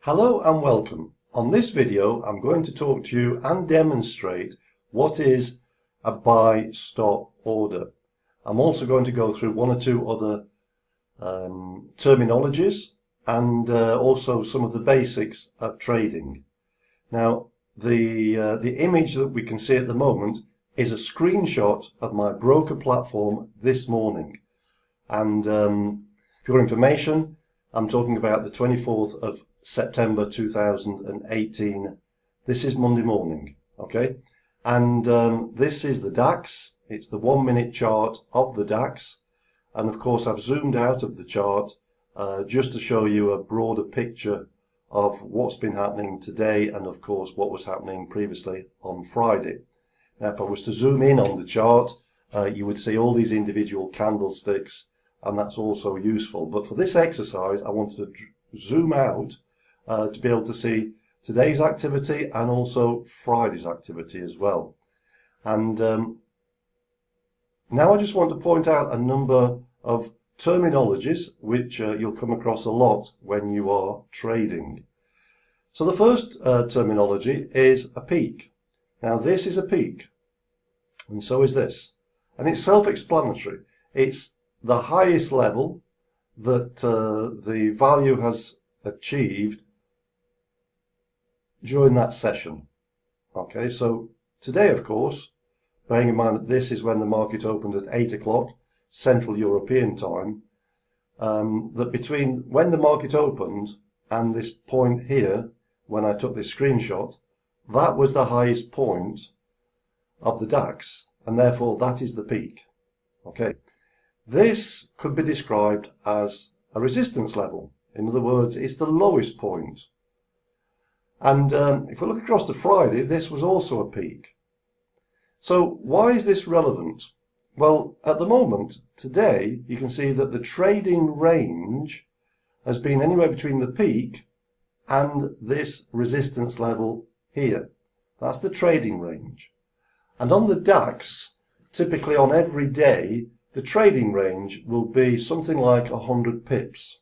Hello and welcome. On this video I'm going to talk to you and demonstrate what is a buy stop order. I'm also going to go through one or two other terminologies and also some of the basics of trading. Now the image that we can see at the moment is a screenshot of my broker platform this morning, and for your information, I'm talking about the 24th of September 2018. This is Monday morning, okay? And this is the DAX. It's the 1 minute chart of the DAX. And of course, I've zoomed out of the chart just to show you a broader picture of what's been happening today and of course what was happening previously on Friday. Now, if I was to zoom in on the chart, you would see all these individual candlesticks, and that's also useful. But for this exercise, I wanted to zoom out to be able to see today's activity and also Friday's activity as well. And now I just want to point out a number of terminologies which you'll come across a lot when you are trading. So the first terminology is a peak. Now this is a peak, and so is this. And it's self-explanatory. It's the highest level that the value has achieved during that session. Okay, so today, of course, bearing in mind that this is when the market opened at 8 o'clock Central European time, that between when the market opened and this point here, when I took this screenshot, that was the highest point of the DAX, and therefore that is the peak. Okay, this could be described as a resistance level. In other words, it's the lowest point. And if we look across to Friday, this was also a peak. So why is this relevant? Well, at the moment, today, you can see that the trading range has been anywhere between the peak and this resistance level here. That's the trading range. And on the DAX, typically on every day, the trading range will be something like 100 pips.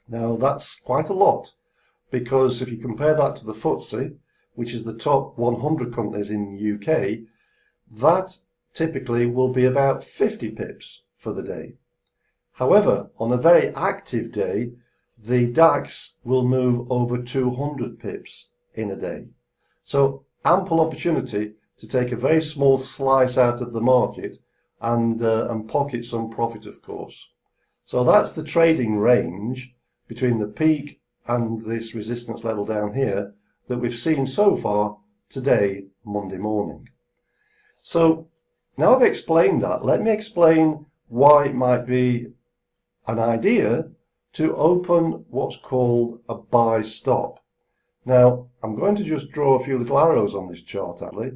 Now that's quite a lot, because if you compare that to the FTSE, which is the top 100 companies in the UK, that typically will be about 50 pips for the day. However, on a very active day, the DAX will move over 200 pips in a day. So ample opportunity to take a very small slice out of the market and pocket some profit, of course. So that's the trading range between the peak and this resistance level down here that we've seen so far today, Monday morning. So now I've explained that, let me explain why it might be an idea to open what's called a buy stop. Now I'm going to just draw a few little arrows on this chart actually,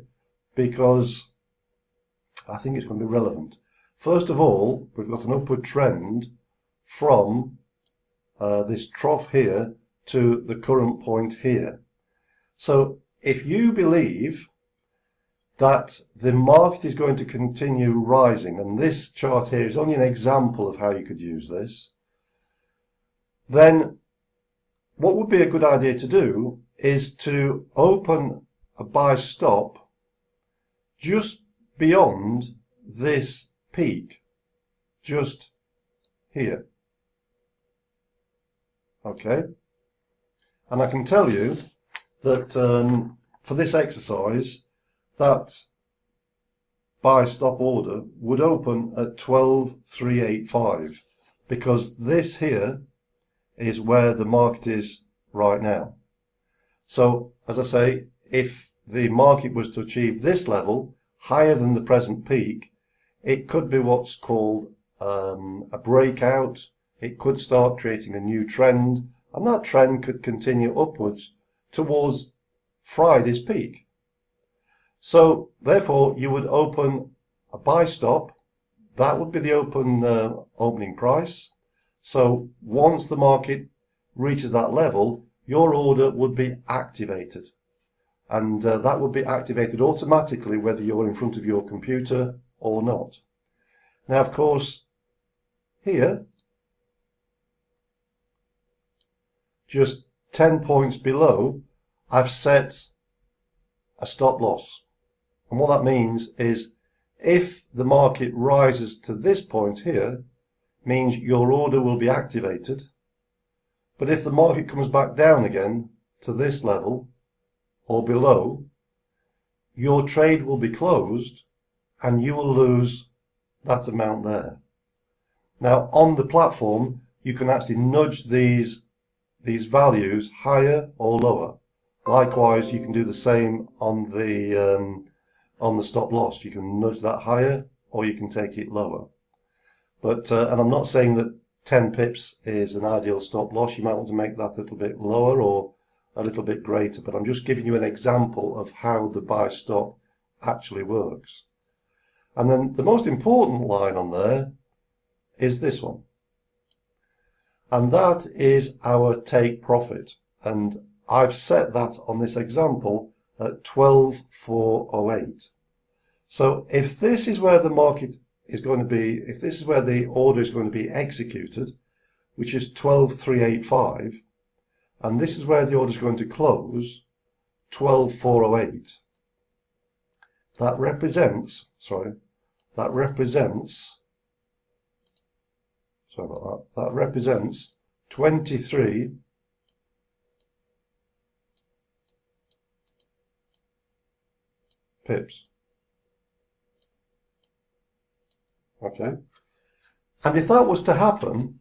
because I think it's going to be relevant. First of all, we've got an upward trend from this trough here to the current point here. So if you believe that the market is going to continue rising, and this chart here is only an example of how you could use this, then what would be a good idea to do is to open a buy stop just beyond this peak, just here. Okay, and I can tell you that for this exercise, that buy stop order would open at 12,385, because this here is where the market is right now. So as I say, if the market was to achieve this level higher than the present peak, it could be what's called a breakout. It could start creating a new trend, and that trend could continue upwards towards Friday's peak. So therefore you would open a buy stop. That would be the opening price. So once the market reaches that level, your order would be activated, and that would be activated automatically whether you're in front of your computer or not. Now of course here, just 10 points below, I've set a stop loss. And what that means is if the market rises to this point here, means your order will be activated. But if the market comes back down again to this level or below, your trade will be closed and you will lose that amount there. Now on the platform, you can actually nudge these values higher or lower. Likewise, you can do the same on the stop loss. You can nudge that higher or you can take it lower. But and I'm not saying that 10 pips is an ideal stop loss. You might want to make that a little bit lower or a little bit greater, but I'm just giving you an example of how the buy stop actually works. And then the most important line on there is this one. And that is our take profit. And I've set that on this example at 12,408. So if this is where the market is going to be, if this is where the order is going to be executed, which is 12,385, and this is where the order is going to close, 12,408, that represents 23 pips. Okay, and if that was to happen,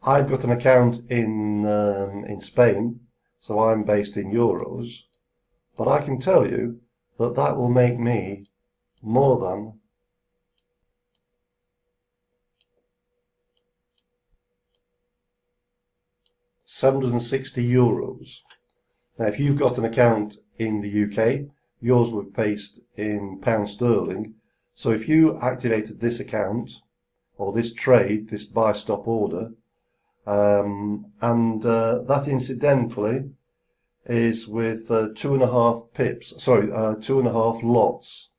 I've got an account in Spain, so I'm based in euros, but I can tell you that that will make me more than €760. Now, if you've got an account in the UK, yours will be based in pound sterling. So if you activated this account or this trade, this buy stop order, that incidentally is with 2.5 pips, sorry, 2.5 lots.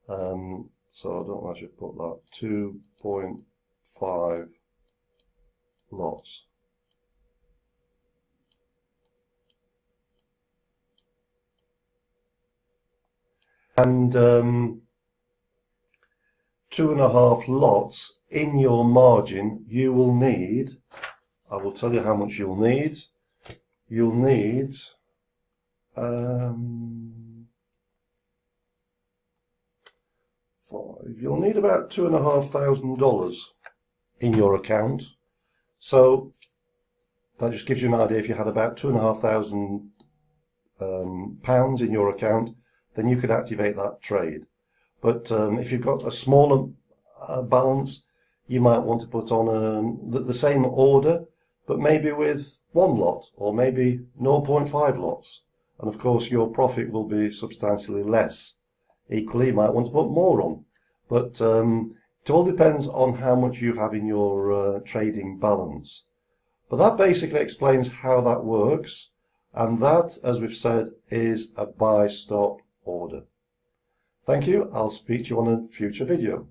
So I don't know, I should put that 2.5 lots. And 2.5 lots in your margin, you will need, I will tell you how much you'll need. You'll need you'll need about $2,500 in your account. So that just gives you an idea. If you had about £2,500 pounds in your account, then you could activate that trade. But if you've got a smaller balance, you might want to put on the same order, but maybe with 1 lot or maybe 0.5 lots. And of course, your profit will be substantially less. Equally, you might want to put more on. But it all depends on how much you have in your trading balance. But that basically explains how that works. And that, as we've said, is a buy stop order. Thank you. I'll speak to you on a future video.